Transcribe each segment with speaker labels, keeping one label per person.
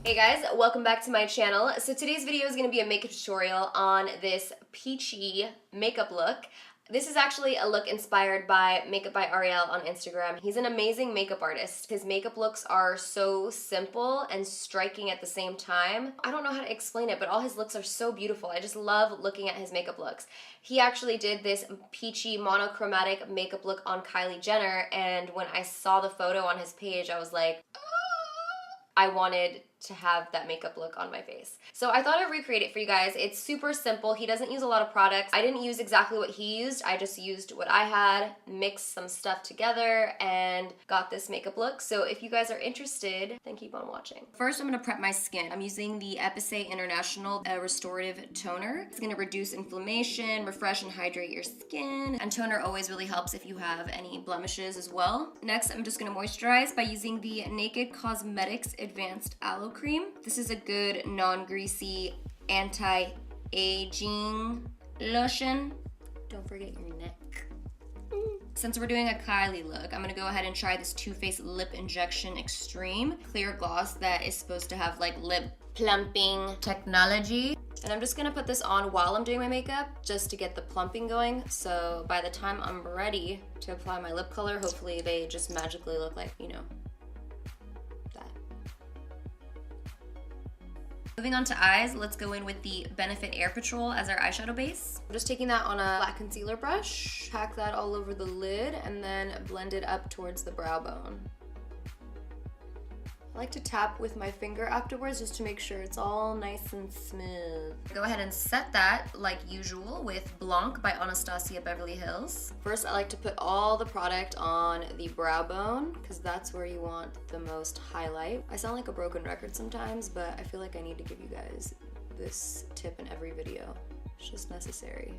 Speaker 1: Hey guys, welcome back to my channel. So today's video is going to be a makeup tutorial on this peachy makeup look. This is actually a look inspired by MakeupByEvon on Instagram. He's an amazing makeup artist. His makeup looks are so simple and striking at the same time. I don't know how to explain it, but all his looks are so beautiful. I just love looking at his makeup looks. He actually did this peachy monochromatic makeup look on Kylie Jenner, and when I saw the photo on his page, I was like, I wanted to have that makeup look on my face. So I thought I'd recreate it for you guys. It's super simple. He doesn't use a lot of products. I didn't use exactly what he used. I just used what I had, mixed some stuff together, and got this makeup look. So if you guys are interested, then keep on watching. First, I'm gonna prep my skin. I'm using the Épicé International Restorative Toner. It's gonna reduce inflammation, refresh and hydrate your skin. And toner always really helps if you have any blemishes as well. Next, I'm just gonna moisturize by using the Naked Cosmetics Advanced Aloe Cream. This is a good non-greasy anti-aging lotion. Don't forget your neck. Since we're doing a Kylie look, I'm gonna go ahead and try this Too Faced Lip Injection Extreme clear gloss that is supposed to have like lip plumping technology. And I'm just gonna put this on while I'm doing my makeup just to get the plumping going. So by the time I'm ready to apply my lip color, hopefully they just magically look like, you know, that. Moving on to eyes, let's go in with the Benefit Air Patrol as our eyeshadow base. I'm just taking that on a flat concealer brush, pack that all over the lid, and then blend it up towards the brow bone. I like to tap with my finger afterwards just to make sure it's all nice and smooth. Go ahead and set that like usual with Blanc by Anastasia Beverly Hills. First, I like to put all the product on the brow bone because that's where you want the most highlight. I sound like a broken record sometimes, but I feel like I need to give you guys this tip in every video. It's just necessary.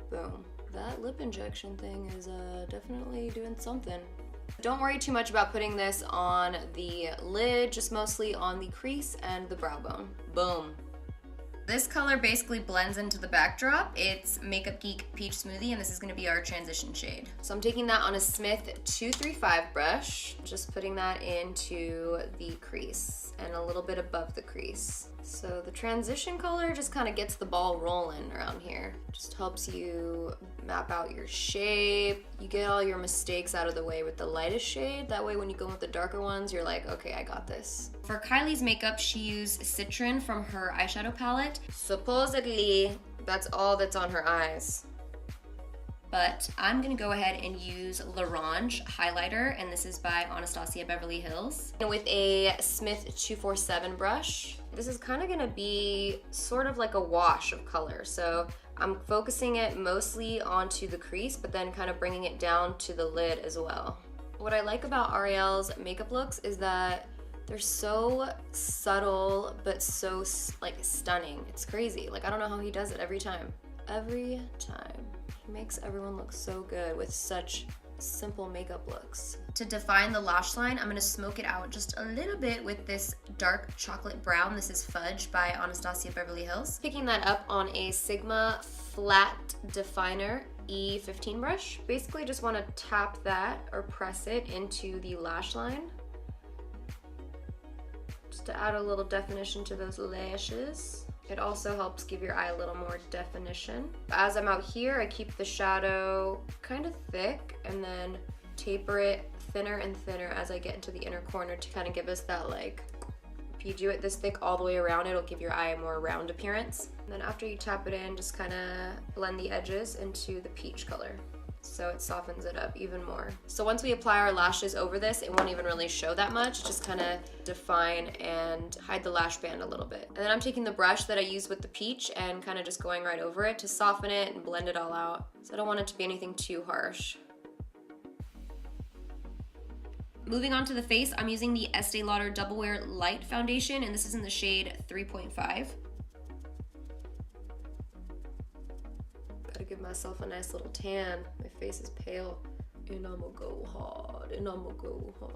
Speaker 1: Boom. That lip injection thing is definitely doing something. Don't worry too much about putting this on the lid, just mostly on the crease and the brow bone. Boom. This color basically blends into the backdrop. It's Makeup Geek Peach Smoothie, and this is gonna be our transition shade. So I'm taking that on a Smith 235 brush, just putting that into the crease and a little bit above the crease. So the transition color just kind of gets the ball rolling around here. Just helps you map out your shape. You get all your mistakes out of the way with the lightest shade. That way when you go with the darker ones, you're like, okay, I got this. For Kylie's makeup, she used Citron from her eyeshadow palette. Supposedly, that's all that's on her eyes. But I'm gonna go ahead and use L'Orange highlighter, and this is by Anastasia Beverly Hills. And with a Smith 247 brush, this is kind of gonna be sort of like a wash of color. So I'm focusing it mostly onto the crease, but then kind of bringing it down to the lid as well. What I like about Ariel's makeup looks is that they're so subtle, but so like stunning. It's crazy. Like, I don't know how he does it every time. Every time. He makes everyone look so good with such simple makeup looks. To define the lash line, I'm gonna smoke it out just a little bit with this dark chocolate brown. This is Fudge by Anastasia Beverly Hills. Picking that up on a Sigma Flat Definer E15 brush. Basically just wanna tap that or press it into the lash line, just to add a little definition to those lashes. It also helps give your eye a little more definition. As I'm out here, I keep the shadow kind of thick and then taper it thinner and thinner as I get into the inner corner to kind of give us that, like, if you do it this thick all the way around, it'll give your eye a more round appearance. And then after you tap it in, just kind of blend the edges into the peach color, so it softens it up even more. So once we apply our lashes over this, it won't even really show that much, just kind of define and hide the lash band a little bit. And then I'm taking the brush that I used with the peach and kind of just going right over it to soften it and blend it all out. So I don't want it to be anything too harsh. Moving on to the face, I'm using the Estée Lauder Double Wear Light Foundation, and this is in the shade 3.5. Gotta give myself a nice little tan. My face is pale. And I'ma go hard, and I'ma go hard.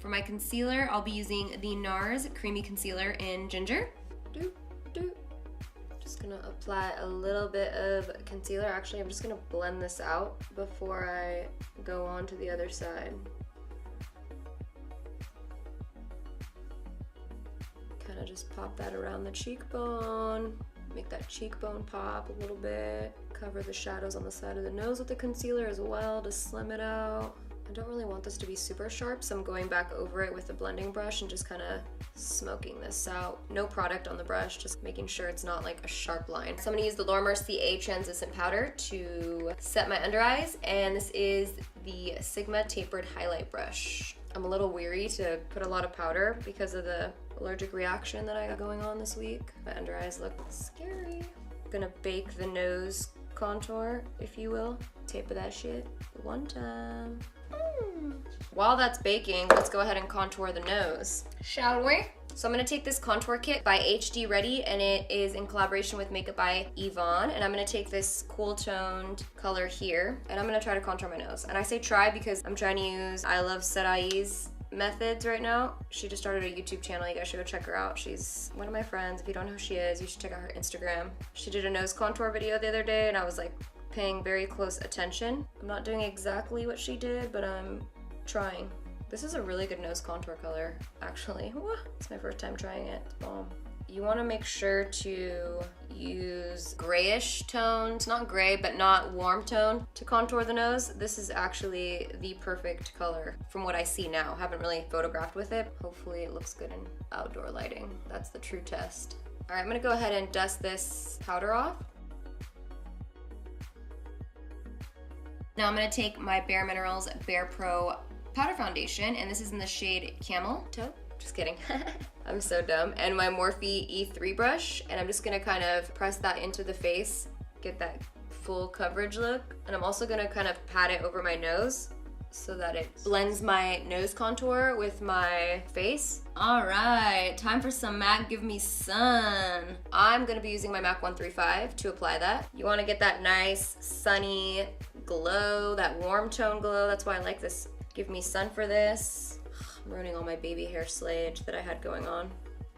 Speaker 1: For my concealer, I'll be using the NARS Creamy Concealer in Ginger. Just gonna apply a little bit of concealer. Actually, I'm just gonna blend this out before I go on to the other side. just pop that around the cheekbone. Make that cheekbone pop a little bit. Cover the shadows on the side of the nose with the concealer as well to slim it out. I don't really want this to be super sharp, so I'm going back over it with a blending brush and just kind of smoking this out. No product on the brush, just making sure it's not like a sharp line. So I'm gonna use the Laura Mercier translucent powder to set my under eyes, and this is the Sigma tapered highlight brush. I'm a little weary to put a lot of powder because of the allergic reaction that I got going on this week. My under eyes look scary. I'm gonna bake the nose contour, if you will. Taper that shit one time. While that's baking, let's go ahead and contour the nose, shall we? So I'm gonna take this contour kit by HDREADY, and it is in collaboration with MakeupByEvon, and I'm gonna take this cool toned color here, and I'm gonna try to contour my nose. And I say try because I'm trying to use I Love Sarai's methods right now. She just started a YouTube channel. You guys should go check her out. She's one of my friends. If you don't know who she is, you should check out her Instagram. She did a nose contour video the other day, and I was like paying very close attention. I'm not doing exactly what she did, but I'm trying. This is a really good nose contour color, actually. It's my first time trying it. Bomb. You want to make sure to use grayish tones, not gray, but not warm tone to contour the nose. This is actually the perfect color from what I see now. Haven't really photographed with it. Hopefully it looks good in outdoor lighting. That's the true test. All right, I'm gonna go ahead and dust this powder off. Now I'm gonna take my BareMinerals barePRO powder foundation, and this is in the shade Camel. Just kidding. I'm so dumb. And my Morphe E3 brush, and I'm just gonna kind of press that into the face, get that full coverage look. And I'm also gonna kind of pat it over my nose so that it blends my nose contour with my face. All right, time for some MAC Give Me Sun. I'm gonna be using my MAC 135 to apply that. You wanna get that nice sunny glow, that warm tone glow. That's why I like this Give Me Sun for this. I'm ruining all my baby hair slayage that I had going on.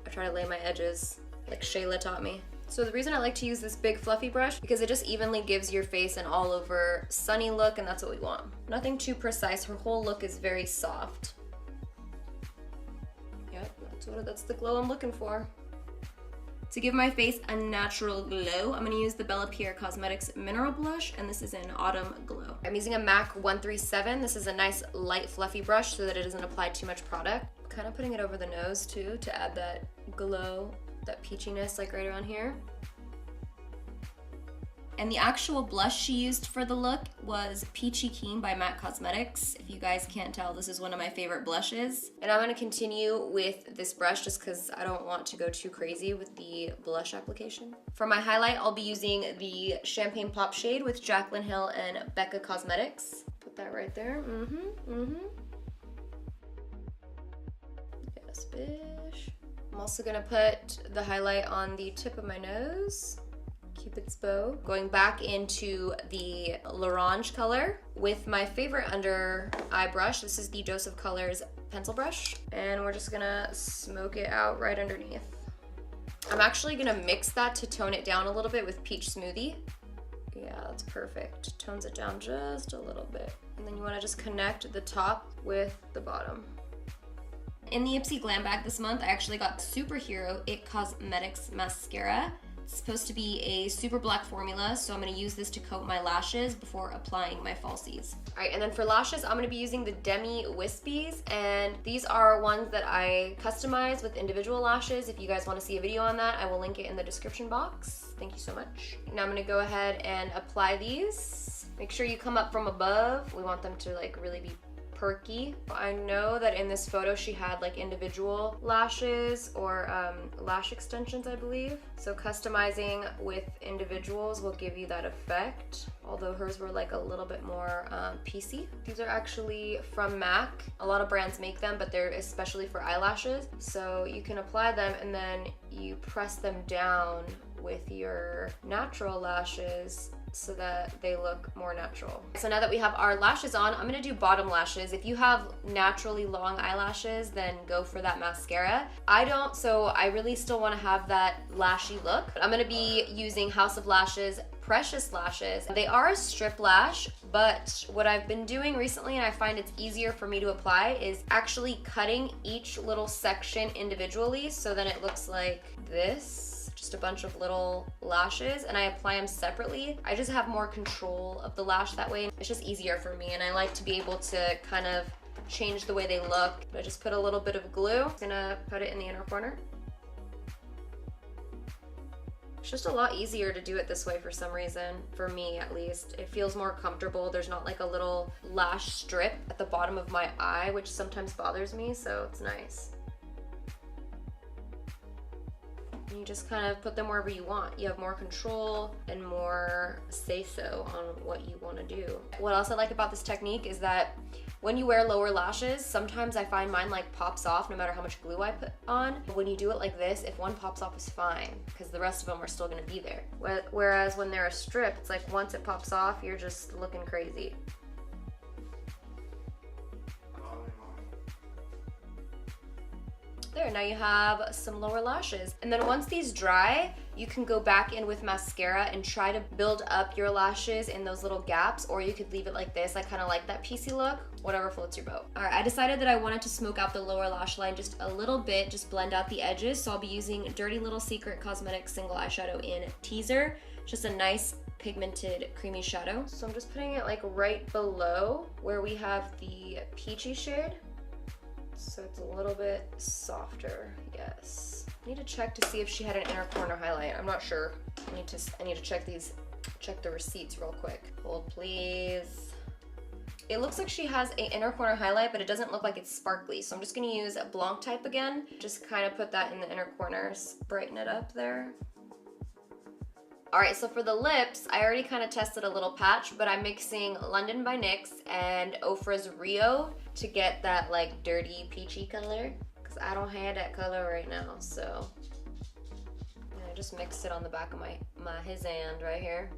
Speaker 1: I try to lay my edges like Shayla taught me. So the reason I like to use this big fluffy brush, because it just evenly gives your face an all over sunny look, and that's what we want. Nothing too precise. Her whole look is very soft. Yep, that's the glow I'm looking for. To give my face a natural glow, I'm gonna use the BelláPierre Cosmetics Mineral Blush, and this is in Autumn Glow. I'm using a MAC 137. This is a nice light fluffy brush so that it doesn't apply too much product. Kind of putting it over the nose too to add that glow, that peachiness like right around here. And the actual blush she used for the look was Peachy Keen by MAC Cosmetics. If you guys can't tell, this is one of my favorite blushes. And I'm gonna continue with this brush just because I don't want to go too crazy with the blush application. For my highlight, I'll be using the Champagne Pop shade with Jaclyn Hill and Becca Cosmetics. Put that right there. Yes, bish. I'm also gonna put the highlight on the tip of my nose. Cupid's bow. Going back into the L'Orange color with my favorite under eye brush. This is the Dose of Colors pencil brush, and we're just gonna smoke it out right underneath. I'm actually gonna mix that to tone it down a little bit with Peach Smoothie. Yeah, that's perfect. Tones it down just a little bit. And then you wanna just connect the top with the bottom. In the Ipsy Glam Bag this month, I actually got Superhero It Cosmetics Mascara. It's supposed to be a super black formula, so I'm gonna use this to coat my lashes before applying my falsies. All right, and then for lashes, I'm gonna be using the Demi Wispies, and these are ones that I customize with individual lashes. If you guys wanna see a video on that, I will link it in the description box. Thank you so much. Now I'm gonna go ahead and apply these. Make sure you come up from above. We want them to like really be perky. I know that in this photo she had like individual lashes or lash extensions, I believe. So customizing with individuals will give you that effect, although hers were like a little bit more piecey. These are actually from MAC. A lot of brands make them, but they're especially for eyelashes. So you can apply them and then you press them down with your natural lashes so that they look more natural. So now that we have our lashes on, I'm gonna do bottom lashes. If you have naturally long eyelashes, then go for that mascara. I don't, so I really still wanna have that lashy look. I'm gonna be using House of Lashes Precious lashes. They are a strip lash, but what I've been doing recently, and I find it's easier for me to apply, is actually cutting each little section individually, so then it looks like this, just a bunch of little lashes, and I apply them separately. I just have more control of the lash that way. It's just easier for me, and I like to be able to kind of change the way they look. I just put a little bit of glue. I'm gonna put it in the inner corner. It's just a lot easier to do it this way for some reason, for me at least. It feels more comfortable. There's not like a little lash strip at the bottom of my eye, which sometimes bothers me, so it's nice. And you just kind of put them wherever you want. You have more control and more say-so on what you want to do. What else I like about this technique is that when you wear lower lashes, sometimes I find mine like pops off no matter how much glue I put on. But when you do it like this, if one pops off, it's fine because the rest of them are still gonna be there. Whereas when they're a strip, it's like once it pops off, you're just looking crazy. There, now you have some lower lashes. And then once these dry, you can go back in with mascara and try to build up your lashes in those little gaps, or you could leave it like this. I kind of like that piecey look, whatever floats your boat. All right, I decided that I wanted to smoke out the lower lash line just a little bit, just blend out the edges. So I'll be using Dirty Little Secret Cosmetics Single Eyeshadow in Teaser. Just a nice pigmented creamy shadow. So I'm just putting it like right below where we have the peachy shade. So it's a little bit softer, yes. I need to check to see if she had an inner corner highlight. I'm not sure. I need to check the receipts real quick. Hold please. It looks like she has an inner corner highlight, but it doesn't look like it's sparkly. So I'm just gonna use a Blanc type again. Just kind of put that in the inner corners, brighten it up there. All right, so for the lips, I already kind of tested a little patch, but I'm mixing London by NYX and Ofra's Rio to get that like dirty peachy color, because I don't have that color right now, so. And I just mixed it on the back of his hand right here.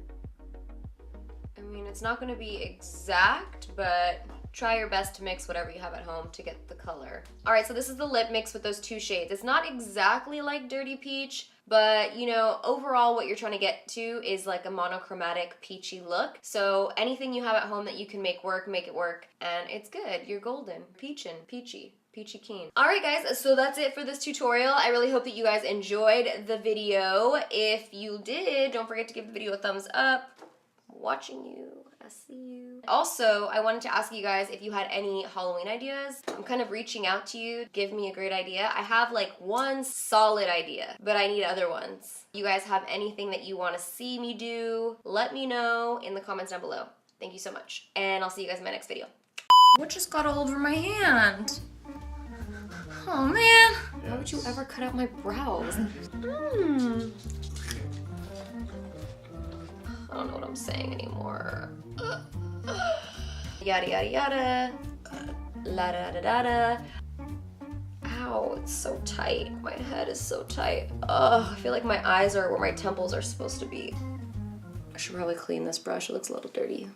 Speaker 1: I mean, it's not gonna be exact, but try your best to mix whatever you have at home to get the color. All right, so this is the lip mix with those two shades. It's not exactly like Dirty Peach, but you know, overall what you're trying to get to is like a monochromatic peachy look. So anything you have at home that you can make work, make it work, and it's good. You're golden. Peachin', peachy. Peachy Keen. Alright guys, so that's it for this tutorial. I really hope that you guys enjoyed the video. If you did, don't forget to give the video a thumbs up. I'm watching you. I see you. Also, I wanted to ask you guys if you had any Halloween ideas. I'm kind of reaching out to you. Give me a great idea. I have like one solid idea, but I need other ones. You guys have anything that you want to see me do? Let me know in the comments down below. Thank you so much. And I'll see you guys in my next video. What just got all over my hand? Oh man. Yes. Why would you ever cut out my brows? I don't know what I'm saying anymore. Yada yada yada. La da da da da. Ow, it's so tight. My head is so tight. Ugh, I feel like my eyes are where my temples are supposed to be. I should probably clean this brush. It looks a little dirty.